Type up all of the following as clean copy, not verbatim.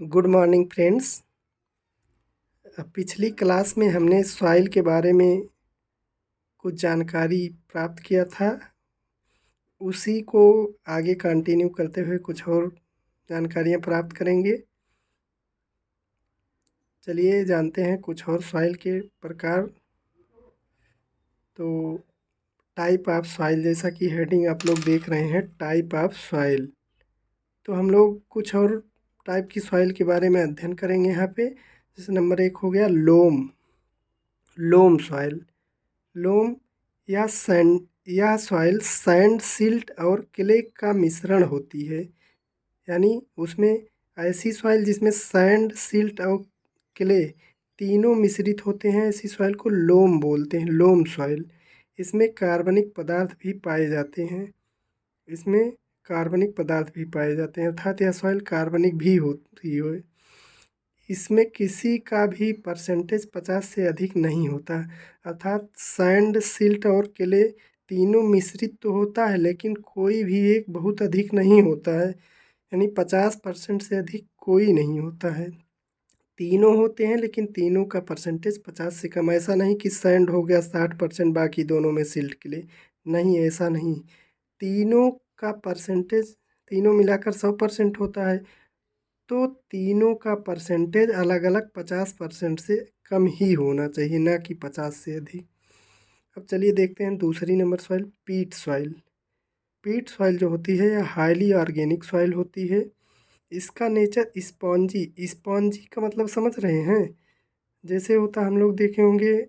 Good morning friends. पिछली class में हमने सॉइल के बारे में कुछ जानकारी प्राप्त किया था। उसी को आगे कंटिन्यू करते हुए कुछ और जानकारियाँ प्राप्त करेंगे। चलिए जानते हैं कुछ और सॉइल के प्रकार। तो टाइप ऑफ सॉइल, जैसा कि हेडिंग आप लोग देख रहे हैं, टाइप ऑफ सॉइल। तो हम लोग कुछ और टाइप की सॉइल के बारे में अध्ययन करेंगे यहाँ पे। जैसे नंबर 1 हो गया लोम सॉइल। लोम या सैंड, यह सॉइल सैंड, सिल्ट और क्ले का मिश्रण होती है। यानी उसमें ऐसी सॉइल जिसमें सैंड, सिल्ट और क्ले तीनों मिश्रित होते हैं, ऐसी सॉइल को लोम बोलते हैं, लोम सॉइल। इसमें कार्बनिक पदार्थ भी पाए जाते हैं, अर्थात यह सॉइल कार्बनिक भी होती है। इसमें किसी का भी परसेंटेज 50 से अधिक नहीं होता। अर्थात सैंड, सिल्ट और क्ले तीनों मिश्रित तो होता है, लेकिन कोई भी एक बहुत अधिक नहीं होता है। यानी 50% से अधिक कोई नहीं होता है। तीनों होते हैं लेकिन तीनों का परसेंटेज 50 से कम। ऐसा नहीं कि सैंड हो गया 60%, बाकी दोनों में सिल्ट क्ले, नहीं, ऐसा नहीं। तीनों का परसेंटेज, तीनों मिलाकर 100% होता है, तो तीनों का परसेंटेज अलग अलग 50% से कम ही होना चाहिए, ना कि 50 से अधिक। अब चलिए देखते हैं दूसरी नंबर सॉइल, पीट सॉइल। पीट सॉइल जो होती है यह हाईली ऑर्गेनिक सॉइल होती है। इसका नेचर स्पॉन्जी, स्पॉन्जी का मतलब समझ रहे हैं? जैसे होता, हम लोग देखे होंगे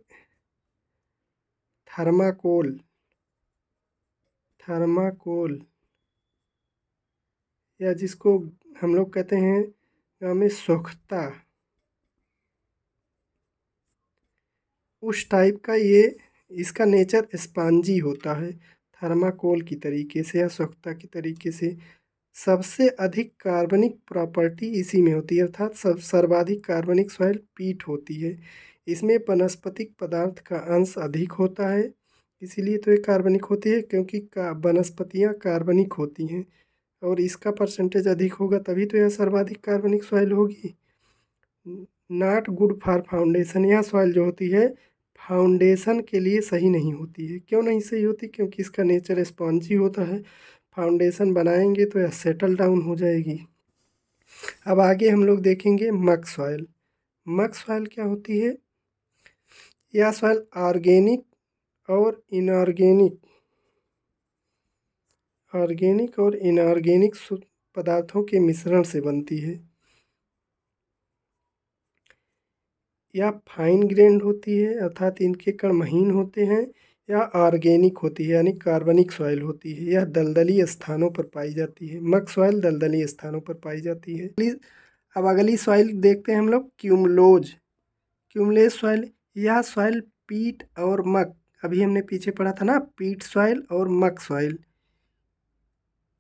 थर्माकोल, थर्माकोल, या जिसको हम लोग कहते हैं गाँव में सोख्ता, उस टाइप का ये, इसका नेचर स्पॉन्जी होता है, थर्माकोल की तरीके से या सोख्ता की तरीके से। सबसे अधिक कार्बनिक प्रॉपर्टी इसी में होती है, अर्थात सर्वाधिक कार्बनिक सॉइल पीट होती है। इसमें वनस्पतिक पदार्थ का अंश अधिक होता है, इसीलिए तो ये कार्बनिक होती है, क्योंकि वनस्पतियाँ कार्बनिक होती हैं और इसका परसेंटेज अधिक होगा, तभी तो यह सर्वाधिक कार्बनिक सॉइल होगी। नॉट गुड फॉर फाउंडेशन, यह सॉइल जो होती है फाउंडेशन के लिए सही नहीं होती है। क्यों नहीं सही होती? क्योंकि इसका नेचर स्पॉन्जी होता है। फाउंडेशन बनाएंगे तो यह सेटल डाउन हो जाएगी। अब आगे हम लोग देखेंगे मक सॉइल। मक सॉइल क्या होती है? यह सॉइल ऑर्गेनिक और इनऑर्गेनिक, ऑर्गेनिक और इनऑर्गेनिक पदार्थों के मिश्रण से बनती है। या फाइन ग्रेन्ड होती है, अर्थात इनके कण महीन होते हैं, या ऑर्गेनिक होती है यानी कार्बनिक सॉइल होती है। यह दलदली स्थानों पर पाई जाती है। मक सॉइल दलदली स्थानों पर पाई जाती है। प्लीज़ अब अगली सॉइल देखते हैं हम लोग, क्यूमलोज, क्यूमलेज सॉइल। यह सॉइल पीट और मक, अभी हमने पीछे पढ़ा था ना, पीट सॉइल और मक सॉइल,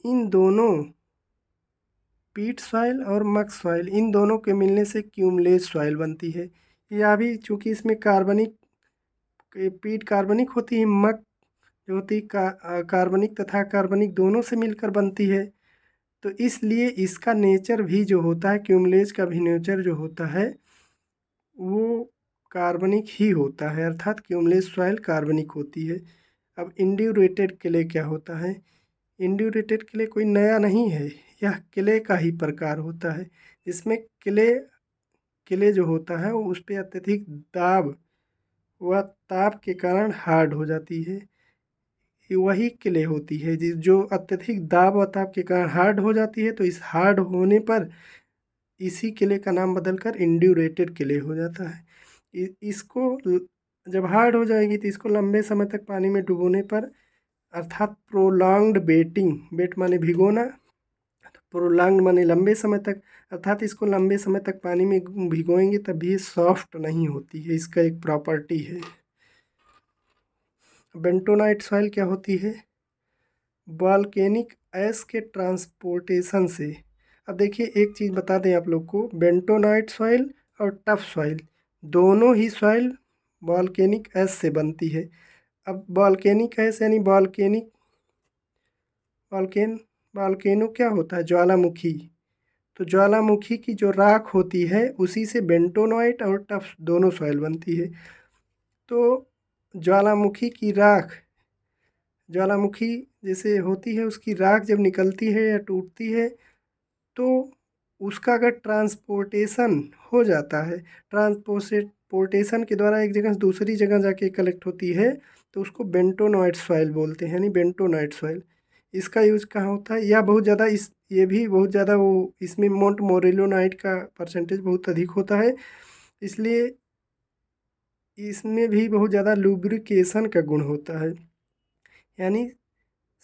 इन दोनों, पीट सॉइल और मक सॉइल, इन दोनों के मिलने से क्यूमलेज सॉइल बनती है। यह भी चूँकि इसमें कार्बनिक, पीट कार्बनिक होती है, मक जो होती कार्बनिक तथा कार्बनिक दोनों से मिलकर बनती है, तो इसलिए इसका नेचर भी जो होता है, क्यूमलेज का भी नेचर जो होता है वो कार्बनिक ही होता है, अर्थात क्यूमलेज सॉइल कार्बनिक होती है। अब इंड्यूरेटेड क्ले क्या होता है? इंड्यूरेटेड क्ले कोई नया नहीं है, यह क्ले का ही प्रकार होता है। इसमें क्ले, क्ले जो होता है वो उस पर अत्यधिक दाब व ताप के कारण हार्ड हो जाती है। वही क्ले होती है जो अत्यधिक दाब व ताप के कारण हार्ड हो जाती है, तो इस हार्ड होने पर इसी क्ले का नाम बदलकर इंड्यूरेटेड क्ले हो जाता है। इसको जब हार्ड हो जाएगी तो इसको लंबे समय तक पानी में डुबोने पर, अर्थात प्रोलॉन्ग्ड बेटिंग, बेट माने भिगोना, प्रोलॉन्ग्ड माने लंबे समय तक, अर्थात इसको लंबे समय तक पानी में भिगोएंगे तब भी सॉफ्ट नहीं होती है, इसका एक प्रॉपर्टी है। बेंटोनाइट सॉइल क्या होती है? वॉल्केनिक ऐश के ट्रांसपोर्टेशन से। अब देखिए एक चीज़ बता दें आप लोग को, बेंटोनाइट सॉइल और टफ सॉइल दोनों ही सॉइल वॉल्केनिक ऐश से बनती है। अब वॉल्केनिक ऐश यानी वॉल्केनिक, वॉल्केनो क्या होता है? ज्वालामुखी। तो ज्वालामुखी की जो राख होती है उसी से बेंटोनॉइट और टफ दोनों सॉइल बनती है। तो ज्वालामुखी की राख, ज्वालामुखी जैसे होती है उसकी राख जब निकलती है या टूटती है तो उसका अगर ट्रांसपोर्टेशन हो जाता है, ट्रांसपोर्टेशन के द्वारा एक जगह से दूसरी जगह जाके कलेक्ट होती है, तो उसको बेंटोनॉइट सॉइल बोलते हैं, यानी बेंटोनॉइट सॉइल। इसका यूज़ कहाँ होता है, या बहुत ज़्यादा इस ये भी बहुत ज़्यादा वो इसमें मोंट मोरेलोनाइट का परसेंटेज बहुत अधिक होता है, इसलिए इसमें भी बहुत ज़्यादा लुब्रिकेशन का गुण होता है, यानी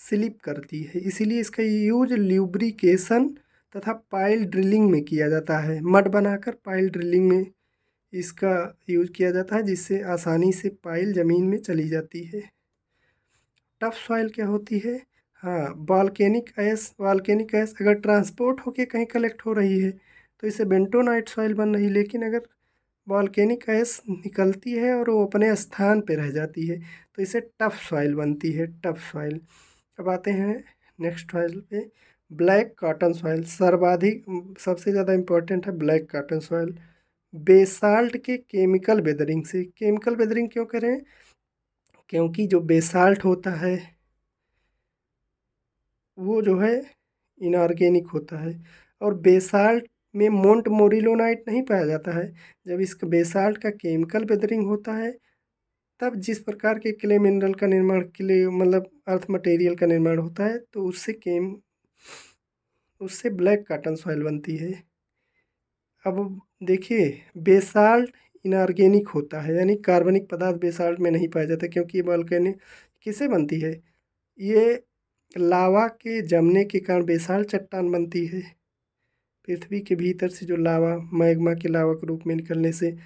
स्लिप करती है, इसीलिए इसका यूज ल्यूब्रिकेशन तथा पाइल ड्रिलिंग में किया जाता है। मड बनाकर पाइल ड्रिलिंग में इसका यूज किया जाता है, जिससे आसानी से पाइल ज़मीन में चली जाती है। टफ सॉइल क्या होती है, हाँ, वॉल्केनिक ऐश अगर ट्रांसपोर्ट होके कहीं कलेक्ट हो रही है तो इसे बेंटोनाइट सॉइल बन रही है, लेकिन अगर वॉल्केनिक ऐश निकलती है और वो अपने स्थान पे रह जाती है तो इसे टफ सॉइल बनती है, टफ सॉइल। अब आते हैं नेक्स्ट सॉइल पे, ब्लैक कॉटन सॉइल। सर्वाधिक सबसे ज़्यादा इम्पोर्टेंट है ब्लैक कॉटन सॉइल। बेसाल्ट के केमिकल वेदरिंग से, केमिकल वेदरिंग क्यों करें, क्योंकि जो बेसाल्ट होता है वो जो है इनऑर्गेनिक होता है, और बेसाल्ट में मोंट मोरिलोनाइट नहीं पाया जाता है। जब इसका बेसाल्ट का केमिकल वेदरिंग होता है तब जिस प्रकार के क्ले मिनरल का निर्माण, क्ले मतलब अर्थ मटेरियल का निर्माण होता है, तो उससे ब्लैक कॉटन सॉइल बनती है। अब देखिए, बेसाल्ट इनऑर्गेनिक होता है, यानी कार्बनिक पदार्थ बेसाल्ट में नहीं पाया जाता, क्योंकि ये वॉल्केनिक किससे बनती है, ये लावा के जमने के कारण बेसाल्ट चट्टान बनती है। पृथ्वी के भीतर से जो लावा, मैग्मा के लावा के रूप में निकलने से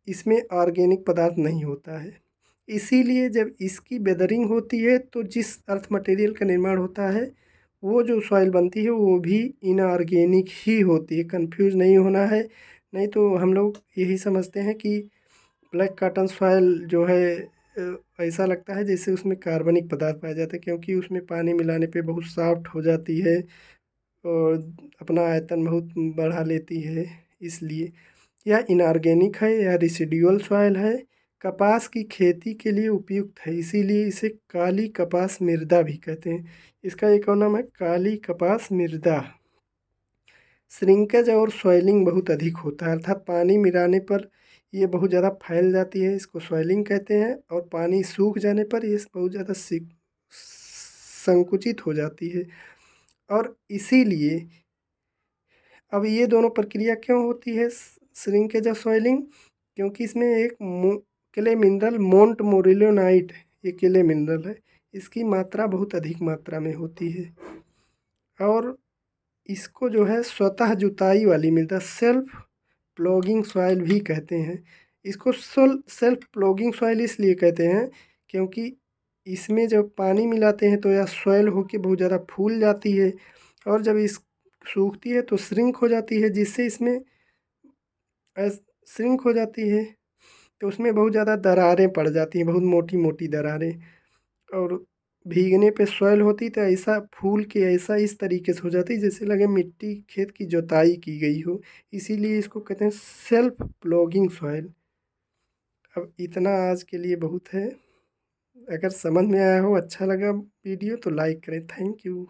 इसमें ऑर्गेनिक पदार्थ नहीं होता है। इसीलिए जब इसकी वेदरिंग होती है तो जिस अर्थ मटेरियल का निर्माण होता है वो जो सॉइल बनती है वो भी इनऑर्गेनिक ही होती है, कंफ्यूज नहीं होना है। नहीं तो हम लोग यही समझते हैं कि ब्लैक कॉटन सॉइल जो है ऐसा लगता है जैसे उसमें कार्बनिक पदार्थ पाया जाता है, क्योंकि उसमें पानी मिलाने पे बहुत सॉफ्ट हो जाती है और अपना आयतन बहुत बढ़ा लेती है, इसलिए यह इनऑर्गेनिक है या रेसिडुअल सॉइल है। कपास की खेती के लिए उपयुक्त है, इसीलिए इसे काली कपास मृदा भी कहते हैं। इसका एक और नाम है काली कपास मृदा। श्रिंकेज और सॉइलिंग बहुत अधिक होता है, अर्थात पानी मिलाने पर ये बहुत ज़्यादा फैल जाती है, इसको सॉइलिंग कहते हैं, और पानी सूख जाने पर ये बहुत ज़्यादा संकुचित हो जाती है। और इसीलिए अब ये दोनों प्रक्रिया क्यों होती है, श्रिंकेज और सॉइलिंग, क्योंकि इसमें एक क्ले मिनरल मोंट मोरिलोनाइट, ये क्ले मिनरल है, इसकी मात्रा बहुत अधिक मात्रा में होती है, और इसको जो है स्वतः जुताई वाली मृदा, सेल्फ प्लॉगिंग सॉइल भी कहते हैं। इसको सेल्फ प्लॉगिंग सॉइल इसलिए कहते हैं क्योंकि इसमें जब पानी मिलाते हैं तो यह सॉइल होके बहुत ज़्यादा फूल जाती है, और जब इस सूखती है तो श्रिंक हो जाती है, जिससे इसमें श्रिंक हो जाती है तो उसमें बहुत ज़्यादा दरारें पड़ जाती हैं, बहुत मोटी मोटी दरारें, और भीगने पे सॉइल होती तो ऐसा फूल के ऐसा इस तरीके से हो जाती जैसे लगे मिट्टी खेत की जुताई की गई हो, इसीलिए इसको कहते हैं सेल्फ प्लॉगिंग सॉइल। अब इतना आज के लिए बहुत है, अगर समझ में आया हो, अच्छा लगा वीडियो तो लाइक करें, थैंक यू।